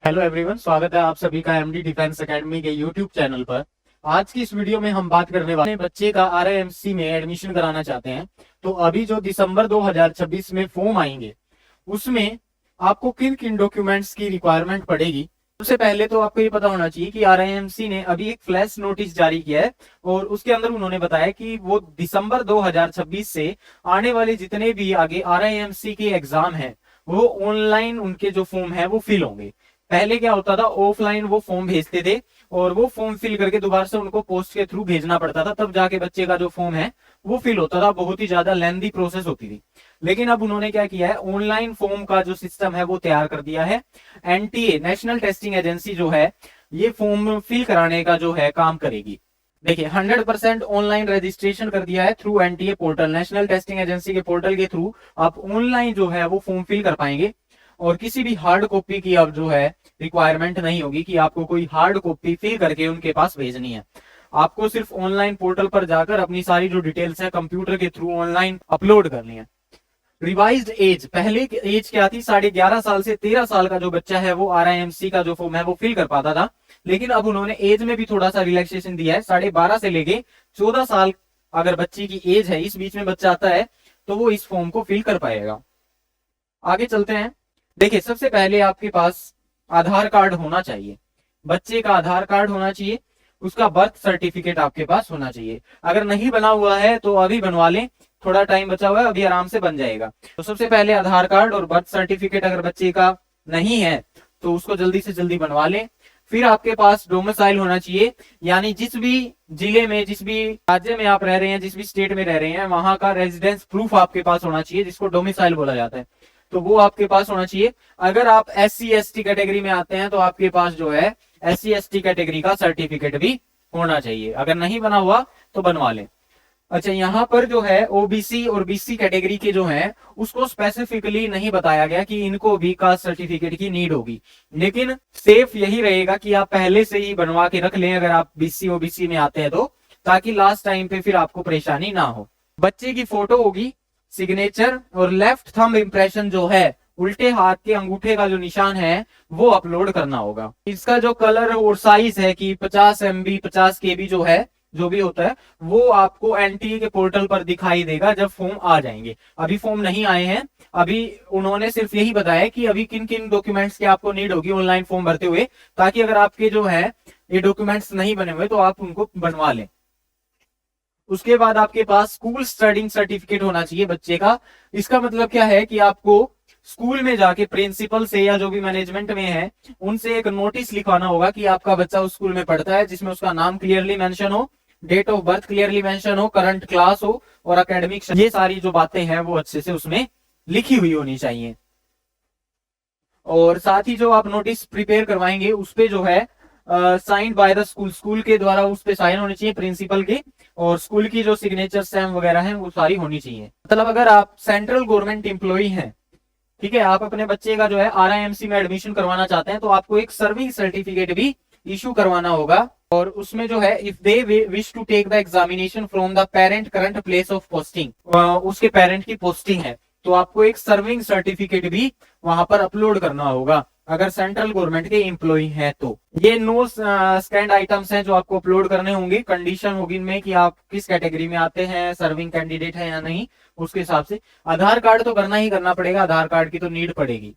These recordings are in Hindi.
हेलो एवरीवन, स्वागत है आप सभी का एमडी डिफेंस एकेडमी के यूट्यूब चैनल पर। आज की इस वीडियो में हम बात करने वाले हैं बच्चे का आरआईएमसी में एडमिशन कराना चाहते हैं तो अभी जो दिसंबर 2026 में फॉर्म आएंगे उसमें आपको किन किन डॉक्यूमेंट्स की रिक्वायरमेंट पड़ेगी। सबसे पहले तो आपको ये पता होना चाहिए कि आरआईएमसी ने अभी एक फ्लैश नोटिस जारी किया है और उसके अंदर उन्होंने बताया कि वो दिसंबर 2026 से आने वाले जितने भी आगे आरआईएमसी के एग्जाम है वो ऑनलाइन उनके जो फॉर्म है वो फिल होंगे। पहले क्या होता था, ऑफलाइन वो फॉर्म भेजते थे और वो फॉर्म फिल करके दोबारा से उनको पोस्ट के थ्रू भेजना पड़ता था, तब जाके बच्चे का जो फॉर्म है वो फिल होता था। बहुत ही ज्यादा लेंथी प्रोसेस होती थी। लेकिन अब उन्होंने क्या किया है, ऑनलाइन फॉर्म का जो सिस्टम है वो तैयार कर दिया है। एनटीए नेशनल टेस्टिंग एजेंसी जो है ये फॉर्म फिल कराने का जो है काम करेगी। देखिए 100% ऑनलाइन रजिस्ट्रेशन कर दिया है through NTA portal, national testing agency के पोर्टल के थ्रू आप ऑनलाइन जो है वो फॉर्म फिल कर पाएंगे और किसी भी हार्ड कॉपी की अब जो है रिक्वायरमेंट नहीं होगी कि आपको कोई हार्ड कॉपी फिल करके उनके पास भेजनी है। आपको सिर्फ ऑनलाइन पोर्टल पर जाकर अपनी सारी जो डिटेल्स है कंप्यूटर के थ्रू ऑनलाइन अपलोड करनी है। रिवाइज्ड एज, पहले एज क्या थी, 11.5 साल से 13 साल का जो बच्चा है वो आरआईएमसी का जो फॉर्म है वो फिल कर पाता था। लेकिन अब उन्होंने एज में भी थोड़ा सा रिलैक्सेशन दिया है। 12.5 से लेके 14 साल अगर बच्चे की एज है, इस बीच में बच्चा आता है तो वो इस फॉर्म को फिल कर पाएगा। आगे चलते हैं। देखिए सबसे पहले आपके पास आधार कार्ड होना चाहिए, बच्चे का आधार कार्ड होना चाहिए, उसका बर्थ सर्टिफिकेट आपके पास होना चाहिए। अगर नहीं बना हुआ है तो अभी बनवा लें, थोड़ा टाइम बचा हुआ है, अभी आराम से बन जाएगा। तो सबसे पहले आधार कार्ड और बर्थ सर्टिफिकेट अगर बच्चे का नहीं है तो उसको जल्दी से जल्दी बनवा लें। फिर आपके पास डोमिसाइल होना चाहिए, यानी जिस भी जिले में, जिस भी राज्य में आप रह रहे हैं, जिस भी स्टेट में रह रहे हैं, वहां का रेजिडेंस प्रूफ आपके पास होना चाहिए, जिसको डोमिसाइल बोला जाता है, तो वो आपके पास होना चाहिए। अगर आप SC/ST कैटेगरी में आते हैं तो आपके पास जो है SC/ST कैटेगरी का सर्टिफिकेट भी होना चाहिए। अगर नहीं बना हुआ तो बनवा लें। अच्छा, यहाँ पर जो है ओबीसी और बीसी कैटेगरी के जो हैं उसको स्पेसिफिकली नहीं बताया गया कि इनको भी कास्ट सर्टिफिकेट की नीड होगी, लेकिन सेफ यही रहेगा कि आप पहले से ही बनवा के रख लें अगर आप बीसी ओबीसी में आते हैं तो, ताकि लास्ट टाइम पे फिर आपको परेशानी ना हो। बच्चे की फोटो होगी, सिग्नेचर और लेफ्ट थंब इम्प्रेशन जो है, उल्टे हाथ के अंगूठे का जो निशान है वो अपलोड करना होगा। इसका जो कलर और साइज है कि 50 MB 50 KB जो है, जो भी होता है वो आपको एनटीए के पोर्टल पर दिखाई देगा जब फॉर्म आ जाएंगे। अभी फॉर्म नहीं आए हैं, अभी उन्होंने सिर्फ यही बताया कि अभी किन किन डॉक्यूमेंट्स की आपको नीड होगी ऑनलाइन फॉर्म भरते हुए, ताकि अगर आपके जो है ये डॉक्यूमेंट्स नहीं बने हुए तो आप उनको बनवा लें। उसके बाद आपके पास स्कूल स्टडिंग सर्टिफिकेट होना चाहिए बच्चे का। इसका मतलब क्या है कि आपको स्कूल में जाके प्रिंसिपल से या जो भी मैनेजमेंट में है उनसे एक नोटिस लिखवाना होगा कि आपका बच्चा उस स्कूल में पढ़ता है, जिसमें उसका नाम क्लियरली मेंशन हो, date of birth clearly mention हो, करंट क्लास हो और एकेडमिक, ये सारी जो बातें हैं वो अच्छे से उसमें लिखी हुई होनी चाहिए। और साथ ही जो आप नोटिस प्रिपेयर करवाएंगे उस पे जो है signed by the school, school के द्वारा उस पे साइन होने चाहिए प्रिंसिपल के, और स्कूल की जो सिग्नेचर स्टैम्प वगैरह हैं वो सारी होनी चाहिए। मतलब अगर आप सेंट्रल गवर्नमेंट एम्प्लॉई हैं, ठीक है, आप अपने बच्चे का जो है आरआईएमसी में एडमिशन करवाना चाहते हैं तो आपको एक सर्विंग सर्टिफिकेट भी इशू करवाना होगा। और उसमें जो है if they wish to take the examination from the parent current place of posting, उसके पेरेंट की पोस्टिंग है तो आपको एक सर्विंग सर्टिफिकेट भी वहां पर अपलोड करना होगा अगर सेंट्रल गवर्नमेंट के एम्प्लॉई हैं तो। ये नो स्कैंड आइटम्स हैं जो आपको अपलोड करने होंगे। कंडीशन होगी इनमें कि आप किस कैटेगरी में आते हैं, सर्विंग कैंडिडेट है या नहीं, उसके हिसाब से। आधार कार्ड तो करना ही करना पड़ेगा, आधार कार्ड की तो नीड पड़ेगी।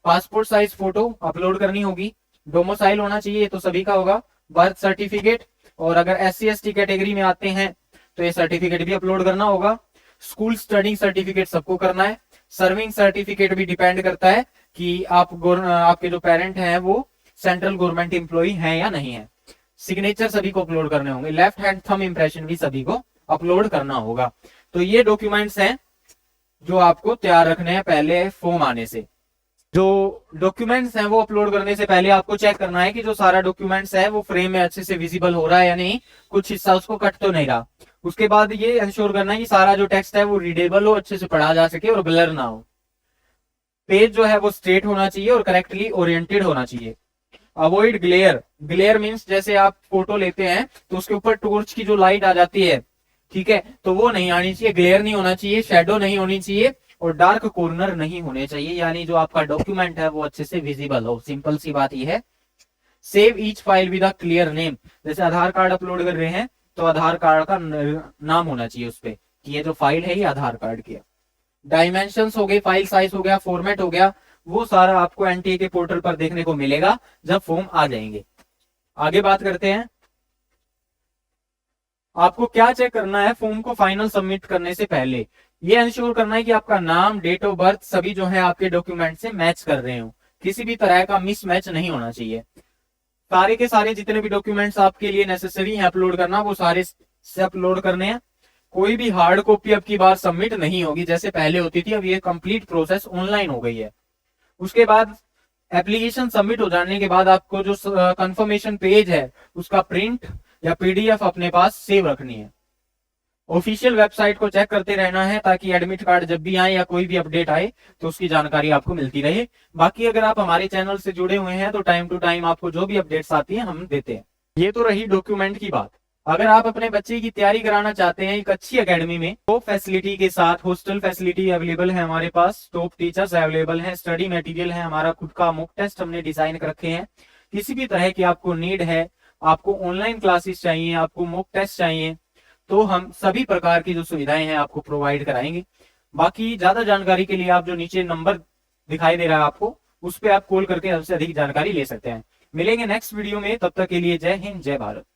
पासपोर्ट साइज फोटो अपलोड करनी होगी। डोमिसाइल होना चाहिए तो सभी का होगा। बर्थ सर्टिफिकेट, और अगर SC/ST कैटेगरी में आते हैं तो ये सर्टिफिकेट भी अपलोड करना होगा। स्कूल स्टडिंग सर्टिफिकेट सबको करना है। सर्विंग सर्टिफिकेट भी डिपेंड करता है कि आपके जो पेरेंट हैं वो सेंट्रल गवर्नमेंट एम्प्लॉई हैं या नहीं है। सिग्नेचर सभी को अपलोड करने होंगे। लेफ्ट हैंड थंब इम्प्रेशन भी सभी को अपलोड करना होगा। तो ये डॉक्यूमेंट्स हैं जो आपको तैयार रखने हैं पहले फॉर्म आने से। जो डॉक्यूमेंट्स हैं वो अपलोड करने से पहले आपको चेक करना है कि जो सारा डॉक्यूमेंट्स है वो फ्रेम में अच्छे से विजिबल हो रहा है या नहीं, कुछ हिस्सा उसको कट तो नहीं रहा। उसके बाद ये इंश्योर करना है कि सारा जो टेक्स्ट है वो रीडेबल हो, अच्छे से पढ़ा जा सके और ब्लर ना हो। पेज जो है वो स्ट्रेट होना चाहिए और करेक्टली ओरिएंटेड होना चाहिए। अवॉइड ग्लेयर, ग्लेयर मीन्स जैसे आप फोटो लेते हैं तो उसके ऊपर टॉर्च की जो लाइट आ जाती है, ठीक है, तो वो नहीं आनी चाहिए, ग्लेयर नहीं होना चाहिए, शेडो नहीं होनी चाहिए और डार्क कॉर्नर नहीं होने चाहिए, यानी जो आपका डॉक्यूमेंट है वो अच्छे से विजिबल हो। सिंपल सी बात ये है। Save each file with a clear name, जैसे आधार कार्ड अपलोड कर रहे हैं तो आधार कार्ड का नाम होना चाहिए उस पे कि ये जो फाइल है ये आधार कार्ड की है। डायमेंशंस हो गए, फाइल साइज हो गया, फॉर्मेट हो गया, वो सारा आपको एनटीए के पोर्टल पर देखने को मिलेगा जब फॉर्म आ जाएंगे। आगे बात करते हैं, आपको क्या चेक करना है फॉर्म को फाइनल सबमिट करने से पहले। ये इंश्योर करना है कि आपका नाम, डेट ऑफ बर्थ सभी जो है आपके डॉक्यूमेंट से मैच कर रहे हो, किसी भी तरह का मिसमैच नहीं होना चाहिए। सारे के सारे जितने भी डॉक्यूमेंट्स आपके लिए नेसेसरी है अपलोड करना, वो सारे से अपलोड करने हैं। कोई भी हार्ड कॉपी अब की बार सबमिट नहीं होगी जैसे पहले होती थी, अब ये कंप्लीट प्रोसेस ऑनलाइन हो गई है। उसके बाद एप्लीकेशन सबमिट हो जाने के बाद आपको जो कंफर्मेशन पेज है उसका प्रिंट या पीडीएफ अपने पास सेव रखनी है। ऑफिशियल वेबसाइट को चेक करते रहना है ताकि एडमिट कार्ड जब भी आए या कोई भी अपडेट आए तो उसकी जानकारी आपको मिलती रहे। बाकी अगर आप हमारे चैनल से जुड़े हुए हैं तो टाइम टू टाइम आपको जो भी अपडेट्स आती है हम देते हैं। ये तो रही डॉक्यूमेंट की बात। अगर आप अपने बच्चे की तैयारी कराना चाहते हैं एक अच्छी एकेडमी में, टॉप फैसिलिटी के साथ, हॉस्टल फैसिलिटी अवेलेबल है हमारे पास, टॉप टीचर्स अवेलेबल हैं, स्टडी मटेरियल है, हमारा खुद का मॉक टेस्ट हमने डिजाइन कर रखे हैं। किसी भी तरह की आपको नीड है, आपको ऑनलाइन क्लासेस चाहिए, आपको मॉक टेस्ट चाहिए, तो हम सभी प्रकार की जो सुविधाएं हैं आपको प्रोवाइड कराएंगे। बाकी ज्यादा जानकारी के लिए आप जो नीचे नंबर दिखाई दे रहा है आपको, उस पर आप कॉल करके हमसे अधिक जानकारी ले सकते हैं। मिलेंगे नेक्स्ट वीडियो में, तब तक के लिए जय हिंद, जय भारत।